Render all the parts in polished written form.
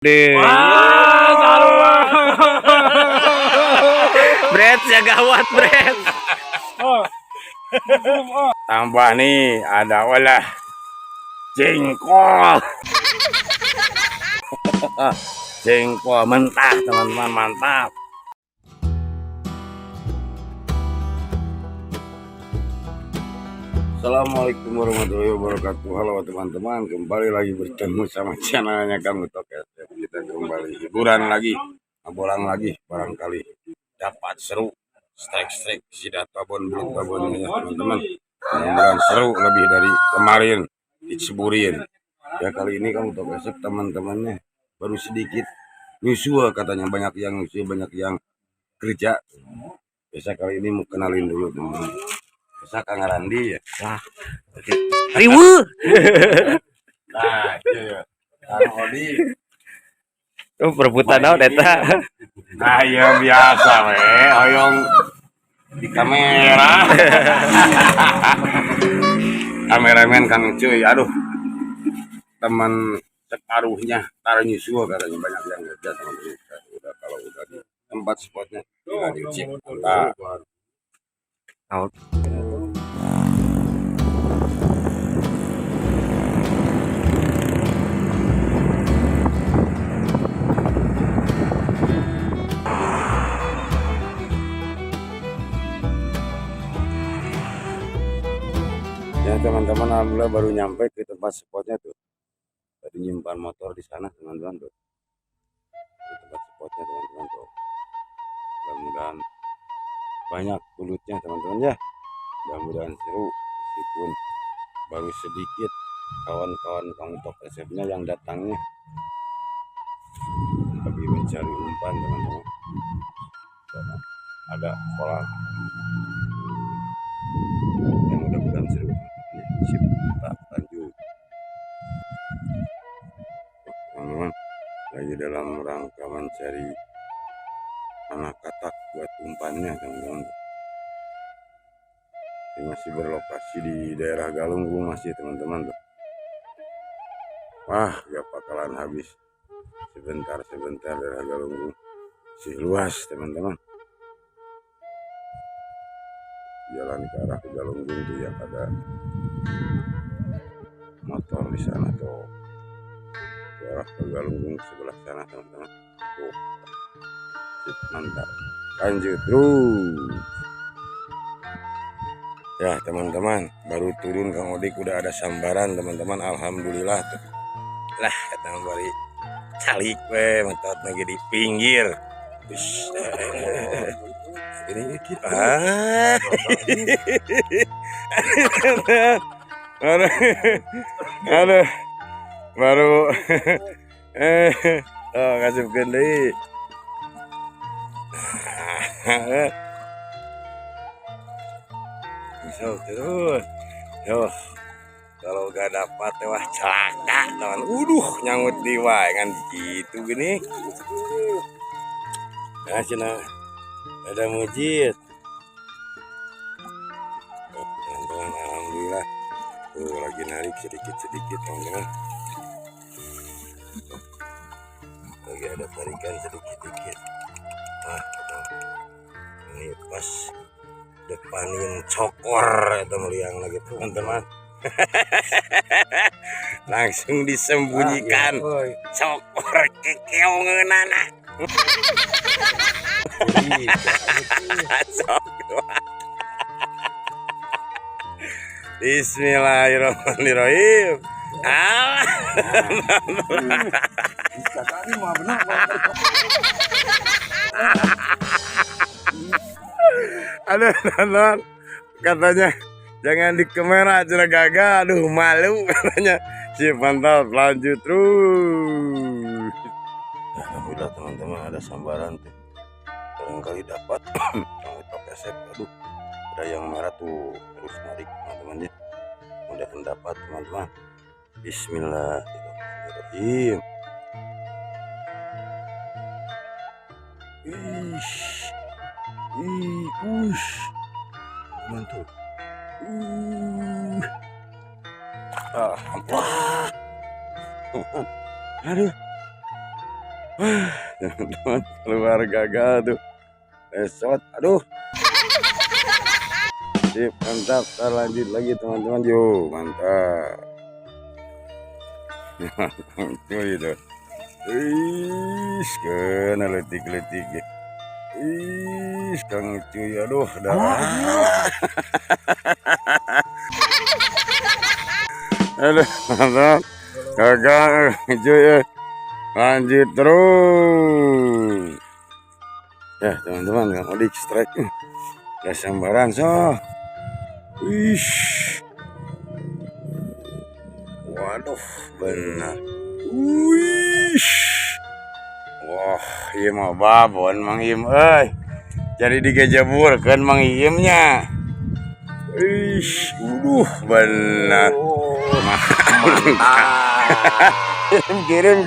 Deh. Wah, sarua. Bret ya gawat Bret. Oh. Tambah nih ada olah jengkol. Jengkol mentah teman-teman, mantap. Assalamualaikum warahmatullahi wabarakatuh. Halo teman-teman, kembali lagi bertemu sama channelnya kamu Tokes. Kita kembali hiburan lagi, bolang lagi, barangkali dapat seru strike si databon belum tabonnya ya teman-teman. Mudah-mudahan seru lebih dari kemarin di Ciburin. Ya kali ini kamu Tokes teman-temannya baru sedikit nyusul, katanya banyak yang nyusul, banyak yang kerja. Biasa kali ini mau kenalin dulu teman-teman. Bisa Kang Randi ya. Wah. Riwu. Nah, iya. Kang Odi. Oh, perebutan naon eta. Nah, iya biasa we, hoyong di kamera. Kameramen Kang Cuy. Aduh. Teman separuhnya taruh nyusul katanya banyak yang kerja teman-teman. Udah kalau udah di tempat spotnya tinggal diucip. Nah. Out. Ya teman-teman, alhamdulillah baru nyampe ke tempat spotnya tuh. Tadi nyimpan motor di sana teman-teman tuh. Di tempat spotnya teman-teman tuh. Mudah-mudahan banyak bulutnya teman-teman ya. Mudah-mudahan seru meskipun baru sedikit kawan-kawan kamu Top SF-nya yang datangnya. Lagi mencari umpan teman-teman. Karena ada kolam. Yang mudah-mudahan seru. Sip, kita lanjut. Teman-teman, lagi dalam rangka mencari anak katak buat umpannya teman-teman. Ini masih berlokasi di daerah Galunggung masih teman-teman tuh. Wah, gak bakalan habis sebentar daerah Galunggung masih luas teman-teman. Jalan ke arah Galunggung tuh yang ada motor di sana tuh. Ke arah Galunggung sebelah sana teman-teman. Tuh. Mantap. Lanjut terus. Ya teman-teman, baru turun Kang Odik udah ada sambaran teman-teman, alhamdulillah tuh. Lah kata bari calik we mentot lagi di pinggir. Ini gitu. Aduh, baru oh kasih deui. Bisa terus. Yo. Kalau gak dapat wah celaka teman. Nyangut di wae kan gitu gini. Nah, cina ada mujid. Teman-teman, alhamdulillah. Tuh lagi narik sedikit-sedikit teman-teman. Lagi ada tarikan sedikit-sedikit. Nah, ini pas depanin cokor itu meliang lagi teman-teman. Langsung disembunyikan cokor kekeongeunana. Bismillahirrahmanirrahim. Aduh, nonton katanya jangan di kamera aja gagal, aduh malu katanya. Si mantap, lanjut terus. Alhamdulillah teman-teman ada sambaran tuh. Barangkali dapat kamu Top SF. Aduh, ada yang merah tuh, terus narik teman-teman ya. Mudah-mudahan dapat teman-teman. Bismillahirrahmanirrahim. Mantap. Wah. Aduh. Teman-teman keluar gagal tuh. Esot, aduh. Sip, mantap. Kita lanjut lagi teman-teman. Yuk, mantap. Tuh itu. Kena letik-letik. Kang cuy, aduh, dah. Aduh, mantap. Gagal, cuy. Lanjut terus. Ya, teman-teman, Kang Odik strike. Ya sambaran so. Wish. Waduh, benar. Wish. Wah, iya mah babon Mang Im euy. Jadi digejeburkeun Mang Imnya. Wish, benar. Kirim.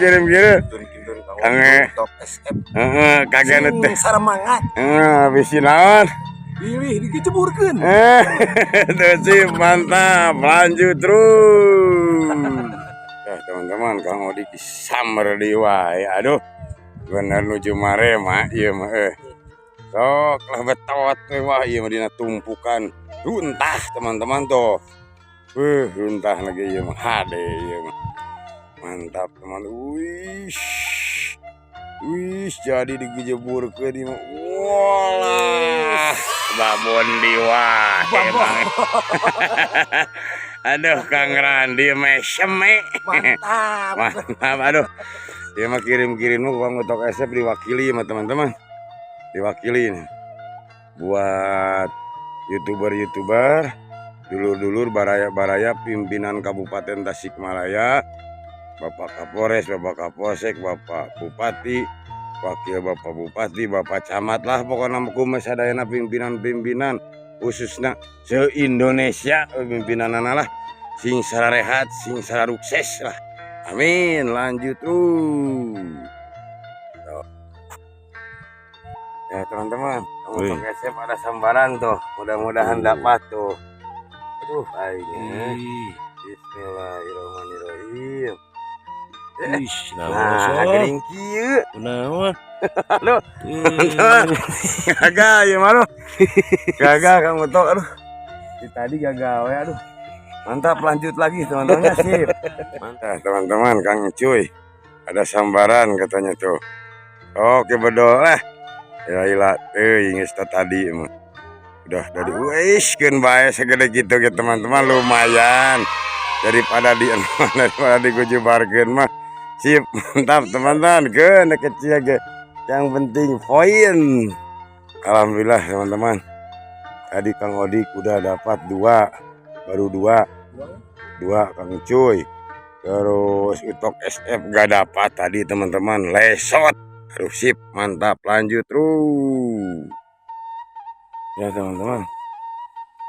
Kange. Kagak teh. Saramangat. Bisi naon? Pilih digejeburkeun. Tuh sih mantap, lanjut terus. Ya teman-teman, Kang Odik disamber di wae. Aduh, bener nuju mare mah ieu mah sok lah betot wah ieu mah dina tumpukan runtah teman-teman tuh. Runtah lagi ieu mah hade ieu mah. Mantap teman. Wih, jadi digejeburkeun di mah. Walah, babon di wae emang. Aduh, Kang Randi meseme. Mantap. Mantap, aduh. Dia mah kirim-kirim lu Bang Utok SF diwakili sama teman-teman. Diwakili nih. Buat YouTuber, dulur-dulur baraya-baraya pimpinan Kabupaten Tasikmalaya, Bapak Kapolres, Bapak Kapolsek, Bapak Bupati, Wakil Bapak Bupati, Bapak Camat lah pokoknya kumes sadayana pimpinan-pimpinan khususnya se-Indonesia pimpinanana lah sing sararehat, sing sararukses lah. Amin, lanjut ya teman-teman, untuk SM ada sambaran tuh, mudah-mudahan dapat tuh. Aduh, akhirnya Bismillahirrahmanirrahim. Nah, gering kieu. Kunaon? Aduh, gagal ya malu. Gagal Kang Utok, aduh. Tadi gagal ya, aduh. Mantap, lanjut lagi teman-teman, sip. Mantap teman-teman, Kang Cuy. Ada sambaran katanya tuh. Oke berdoa. Ya ilah, inget tadi emang. Udah dari keun bae segede gitu ya teman-teman, lumayan. Daripada dikujubarkeun mah. Sip, mantap teman-teman. Keun kecil ge. Yang penting poin. Alhamdulillah teman-teman. Tadi Kang Odik udah dapat 2. Baru 2 Kang Cuy. Terus Utok SF gak dapat tadi teman-teman, lesot. Aduh sip, mantap, lanjut terus. Ya teman-teman,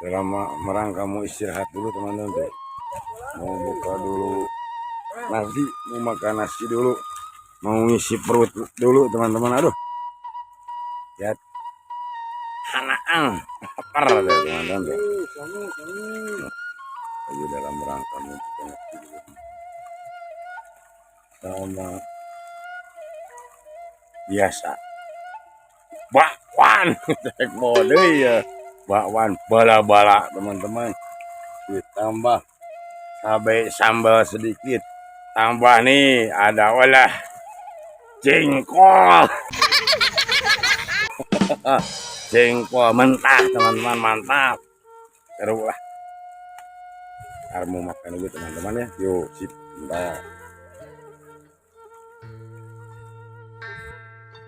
dalam merang kamu istirahat dulu teman-teman tuh. Mau buka dulu nasi, mau makan nasi dulu, mau ngisi perut dulu teman-teman. Aduh, lihat hanaan lapar deh teman-teman tuh. Lagi dalam rangka mau buka nasi dulu sama biasa bakwan cek mode ya, bakwan bala-bala teman-teman, ditambah cabai sambal sedikit, tambah nih ada olah jengkol. Jengkol mentah teman-teman, mantap seru lah. Harus mau makan dulu teman-teman ya, yuk sip bentar.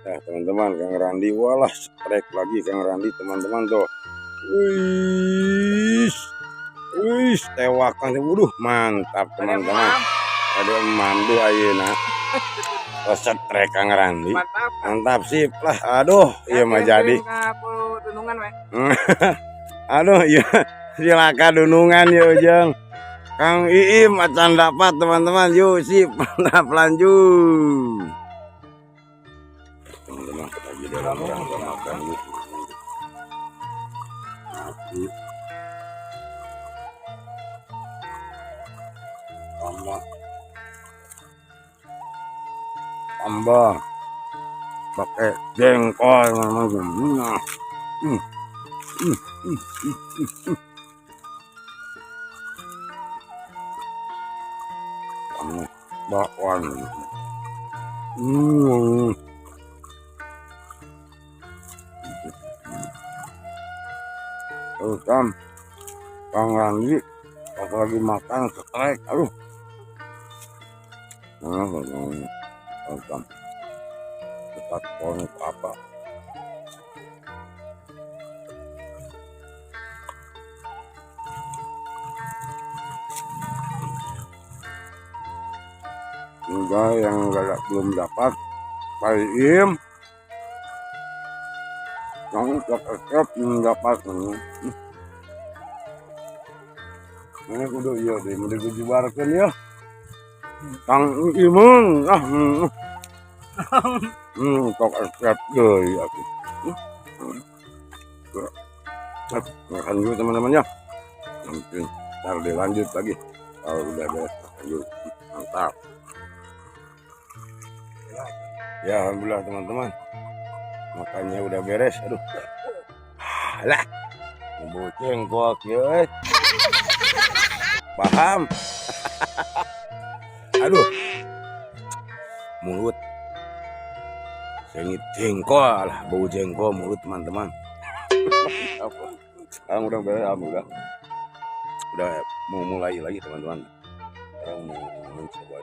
Ya teman-teman, Kang Randi, walah strike lagi Kang Randi teman-teman tuh. Wih, tewakan, waduh mantap teman-teman. Ada mandu ayeuna. Strike Kang Randi. Mantap sip lah. Aduh, iya mah jadi. Aduh, iya silakan dunungan ya Ujang. Kang Iim acan dapat teman-teman. Yuk sip, mantap lanjut. Teman-teman lagi dalam rangka makan nasi tambah pakai jengkol memang. Bakwan. Tuh kan, Kang Randi pas lagi makan ketrek, aduh. Kan, cepat pon apa? Enggak yang belum dapat, Pak Im. Kamu tetap mendapat ini kudu iya deh, mau dijubarkan ya. Kang Imung, tok esep deh aku. Makan dulu teman-teman ya. Nanti ntar dilanjut lagi. Kalau udah beres lanjut, mantap. Ya alhamdulillah teman-teman. Makannya udah beres, aduh. Lah, boceng kok ya. Paham? Aduh, mulut sengit jengkol lah, bau jengkol mulut teman-teman. Sekarang udah beres, udah mau mulai lagi teman-teman. Sekarang mau mencoba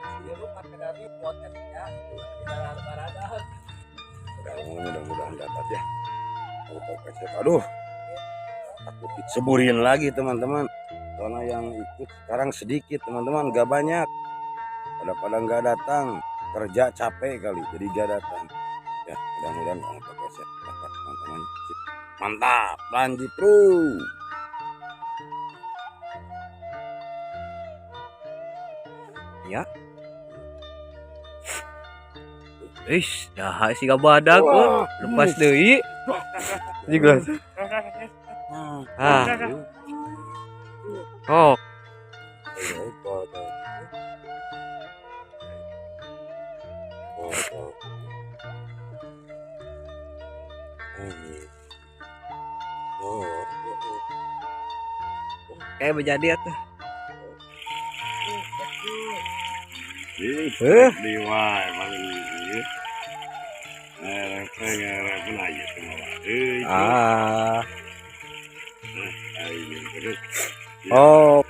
mudah-mudahan dapat ya. Aduh, takut diceburin lagi teman-teman. Karena yang ikut sekarang sedikit teman-teman, gak banyak. Pada nggak datang, kerja capek kali, jadi gak datang. Ya mudah-mudahan kalau pakai set dapat teman-teman. Mantap, lanjut terus. Ya. Dah si badak kok. Lepas deui. Juga. Oh. Kayak menjadi tuh. Liwai manggil. Pun aja semua. Oh,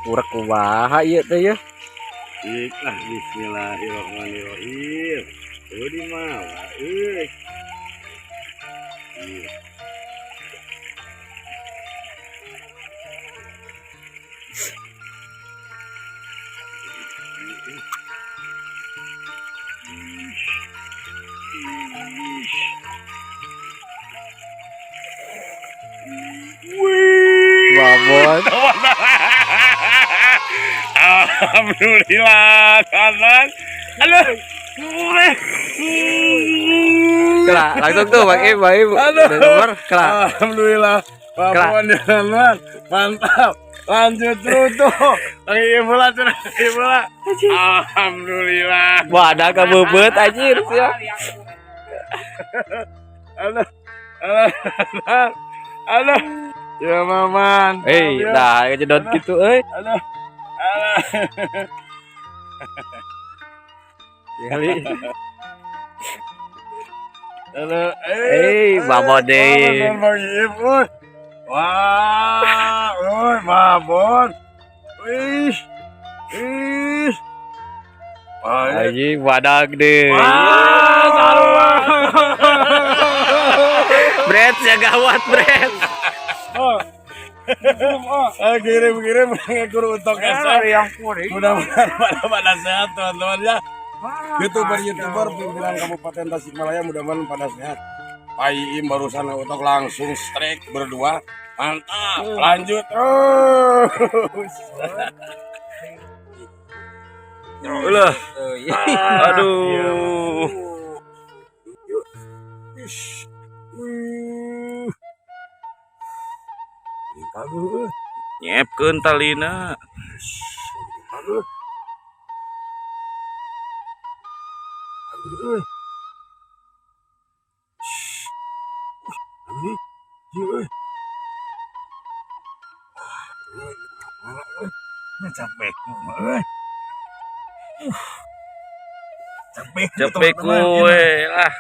kurang kumaha ieu teh ya. Iklah bismillahirrahmanirrahim. Tuh di mana? Babon. Alhamdulillah, kanan. Aduh. Kela, langsung tuh Bang Im, Bang Im. Nomor kela. Alhamdulillah. Babon jalan. Mantap. Lanjut terus tuh. Lagi bola tuh, lagi bola. Alhamdulillah. Wadah kabebet anjir ya. Aduh. Aduh. Ya maman. Dah kejedot gitu euy. Aduh. Kali. Halo, babon deh. Wah, babon. Anjing wadah gede. Bret ya gawat Bret. Kirim mengekur untuk mudah-mudahan pada sehat teman-teman ya. YouTuber pimpinan Kabupaten Tasikmalaya mudah-mudahan pada sehat. Pak Iim barusan untuk langsung strike berdua. Mantap, lanjut terus. Ulah. Aduh. Nyepkeun talina. capek. Capek. Cepet kue lah.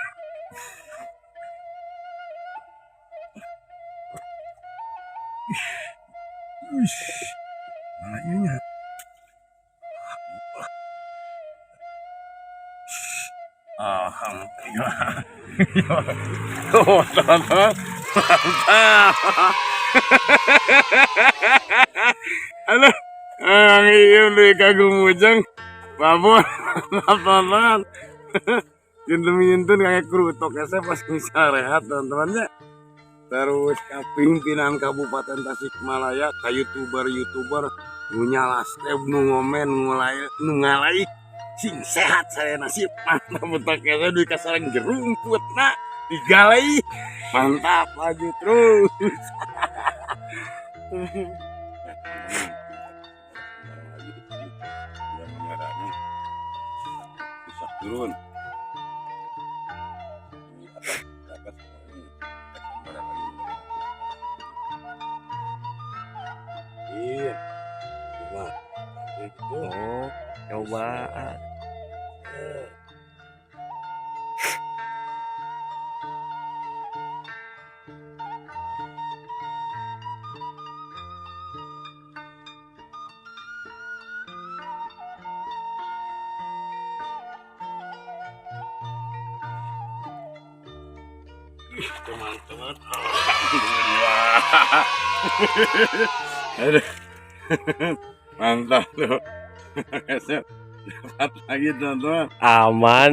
Mana ini? Alhamdulillah. Oh, teman-teman. Mantap. Halo, ang iyong di kagumujang babon, teman-teman. Yun kayak kerutok ya, saya pas bisa rehat teman-temannya. Terus ke pimpinan Kabupaten Tasikmalaya, ke youtuber nyala step ngomen ngalai sing sehat saya nasib mantap betak ya saya di kasarang jerumput nak digalai mantap laju terus. Bisa turun. Iya, cuma itu. Oh, cobaan. Teman-teman, alhamdulillah. Aduh, mantap tuh. Dapat lagi teman-teman. Aman,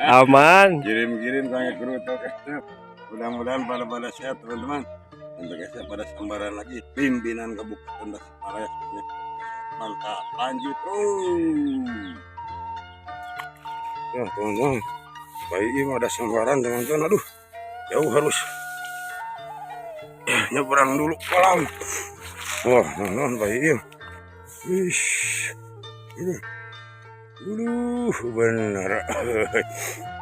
aman. Kirim-kirim kayak kerutok. Mudah-mudahan pada sehat teman-teman. Untuk saya pada sambaran lagi pimpinan Kabupaten Tasikmalaya. Mantap, lanjut terus. Ya teman-teman, bayi ini ada sambaran teman-teman. Aduh, jauh harus nyebrang dulu kolam. Wah, teman-teman, bayi ini. Wish, benar,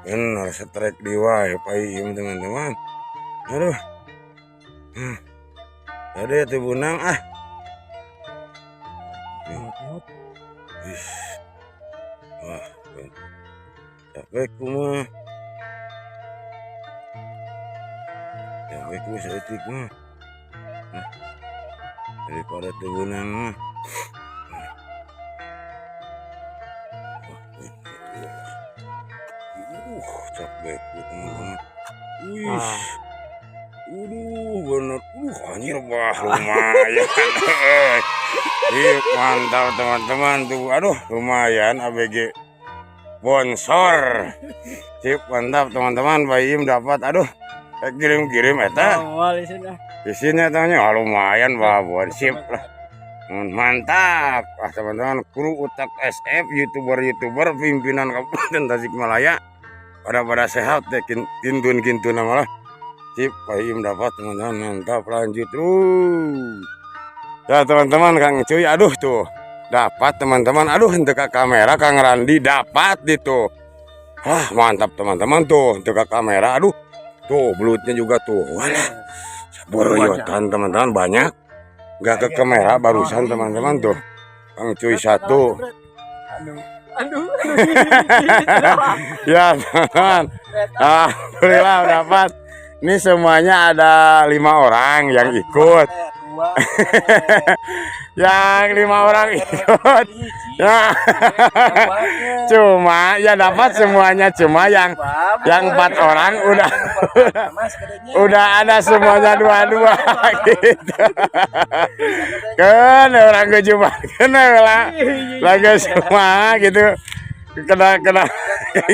benar setrek di wae payim teman-teman. Aduh, ada ya bunang ah. Wish, wah, capek kumah, capek kumah seetik mah. Daripada bunang mah. Capek teman-teman. Wih, bener, anjir bah lumayan. Mantap teman-teman tuh, aduh lumayan ABG sponsor. Sip mantap teman-teman, Bayim dapat, aduh kirim-kirim eta. Isinya tanya lumayan babon sip lah. Mantap, teman-teman kru utak SF youtuber pimpinan Kabupaten Tasikmalaya pada sehat deh kintun malah sip Bayim dapat teman-teman mantap lanjut terus ya teman-teman Kang Cuy aduh tuh dapat teman-teman aduh untuk kamera Kang Randi dapat gitu mantap teman-teman tuh untuk kamera aduh tuh belutnya juga tuh walah saboroyotan teman-teman banyak nggak ke kamera barusan teman-teman tuh Kang Cuy satu Aduh. Ya teman, alhamdulillah dapat. Ini semuanya ada 5 orang yang ikut. Yang 5 orang ikut. Ya. Cuma ya dapat semuanya cuma yang 4 orang udah ada semuanya 2-2 gitu. Kan orang kejuban kena lah. Lagi semua gitu. Kena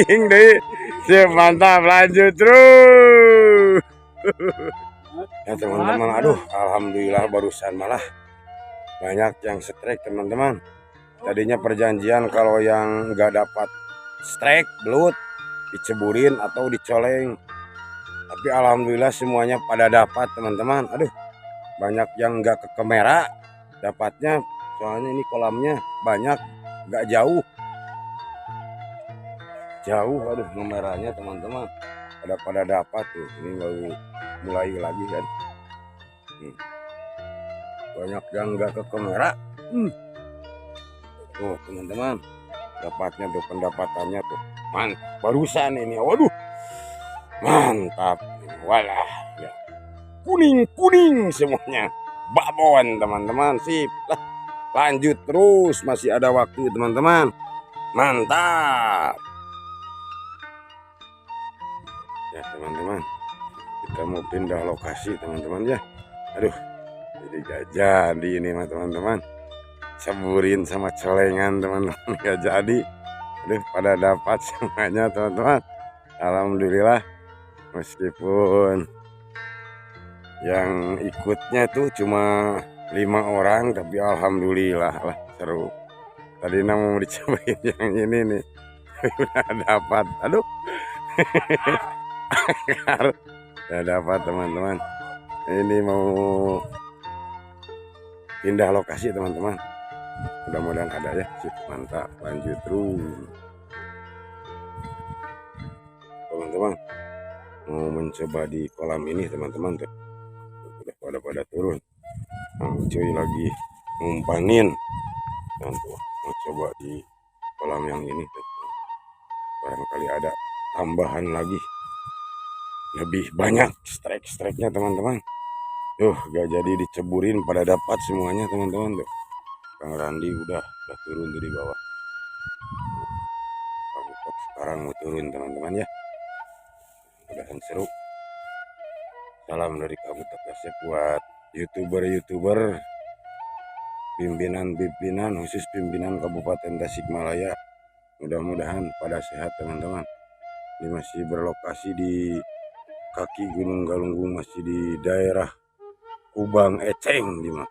yang deh. Siap mantap lanjut terus. Ya teman-teman aduh alhamdulillah barusan malah banyak yang strike teman-teman. Tadinya perjanjian kalau yang nggak dapat strike belut diceburin atau dicoleng. Tapi alhamdulillah semuanya pada dapat teman-teman. Aduh banyak yang nggak ke kamera dapatnya soalnya ini kolamnya banyak nggak jauh. Aduh kameranya teman-teman pada dapat tuh ini baru mulai lagi kan banyak yang nggak ke kamera Tuh teman-teman, dapatnya tuh pendapatannya tuh barusan ini, waduh mantap, walah ya, kuning semuanya, babon teman-teman, sip lah, lanjut terus, masih ada waktu teman-teman, mantap ya teman-teman. Kita mau pindah lokasi teman-teman ya. Aduh, jadi gak jadi ini mah teman-teman, ceburin sama colengan teman-teman, gak jadi. Aduh, pada dapat semuanya teman-teman, alhamdulillah. Meskipun yang ikutnya tuh cuma 5 orang, tapi alhamdulillah lah, seru. Tadi mau dicobain yang ini nih, udah dapat. Aduh, udah dapat teman-teman. Ini mau pindah lokasi teman-teman, mudah-mudahan ada ya. Sip, mantap, lanjut terus teman-teman. Mau mencoba di kolam ini teman-teman, tuh udah pada turun. Cuy lagi ngumpanin, dan tuh mau coba di kolam yang ini tuh. Barangkali ada tambahan lagi, lebih banyak strike-nya teman-teman. Gak jadi diceburin, pada dapat semuanya teman-teman tuh. Kang Randi udah turun dari bawah. Kamu sekarang mau turun teman-teman ya. Mudahan seru. Salam dari Kamu Kasep buat youtuber pimpinan khusus pimpinan Kabupaten Tasikmalaya. Mudah-mudahan pada sehat teman-teman. Ini masih berlokasi di kaki Gunung Galunggung, masih di daerah Kubang Eceng di mana.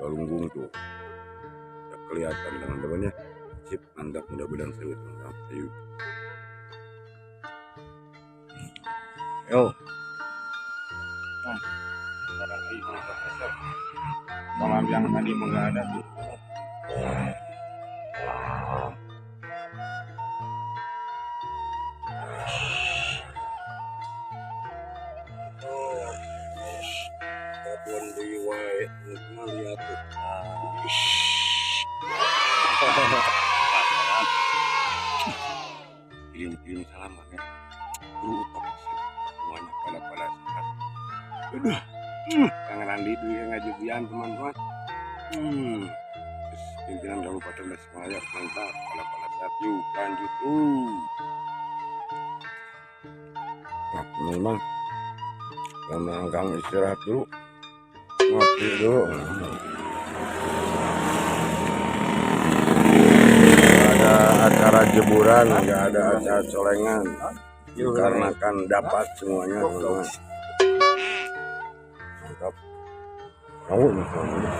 Galunggung tuh udah kelihatan teman-teman ya. Sip, mantap, mudah-mudahan seru teman-teman. Yo. Kolam yang tadi enggak ada tuh. Babon deui wae, lihat tuh. Kirim salam banget. Semuanya pada sehat. Udah. Kang Randi itu yang ngajubian teman-teman. Terus pimpinan Kabupaten Tasikmalaya mantap, pada sehat yuk, lanjut Nah, memang lama Kang istirahat dulu, ngopi dulu. Ada acara jeburan, nggak ada acara colengan, dikarenakan dapat semuanya teman-teman. Mantap. Tahu nih teman-teman.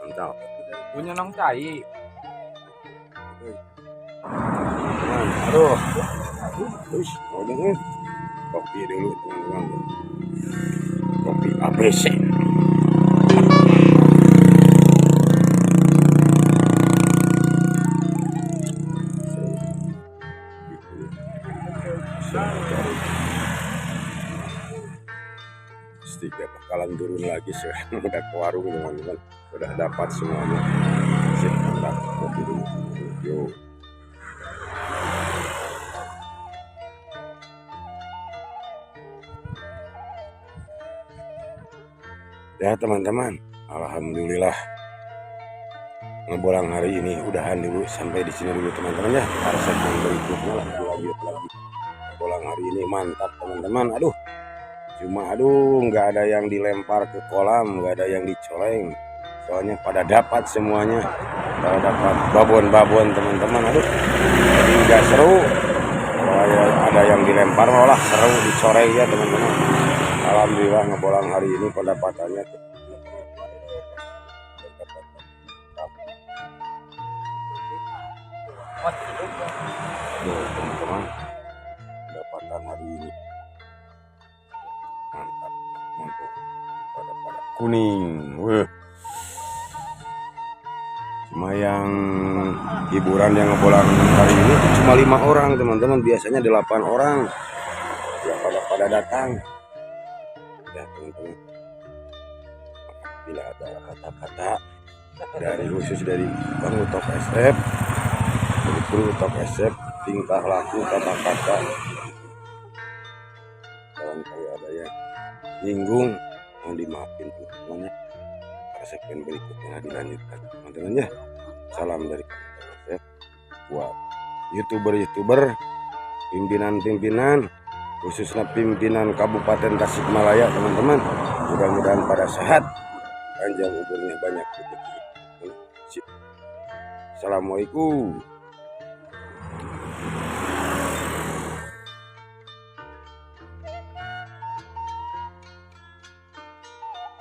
Mantap. Punya nong cai. Aduh. Terus mau dengar kopi dulu teman-teman. Kopi ABC. Pasti bakalan turun lagi sekarang. Udah ke warung teman-teman, udah dapat semuanya. Sip, mantap, kopi dulu. Yuk. Ya teman-teman, alhamdulillah ngebolang hari ini udahan dulu, sampai di sini dulu teman-teman ya. Harus segmen berikutnya lagi ngebolang hari ini mantap teman-teman. Cuma nggak ada yang dilempar ke kolam, nggak ada yang dicoleng, soalnya pada dapat semuanya, pada dapat babon teman-teman. Jadi nggak seru kalau ada yang dilempar, malah seru dicoreng ya teman-teman. Alhamdulillah ngebolang hari ini pendapatannya tuh. Teman-teman, pendapatan hari ini mantap pada kuning. yang hiburan yang ngebolang hari ini cuma 5 orang teman-teman, biasanya 8 orang ya, pada datang ya teman-teman. Bila ada kata-kata dari khusus dari Kang Utok SF, dari kru Utok SF, tingkah laku kata-kata barangkali ada yang nyinggung, mohon dimaafin teman-teman ya. Pada segmen berikutnya dilanjutkan teman-teman ya. Salam dari Kang Utok SF buat youtuber-youtuber, pimpinan-pimpinan, khususnya pimpinan Kabupaten Tasikmalaya teman-teman. Mudah-mudahan pada sehat, panjang umurnya, banyak rezeki. Assalamualaikum.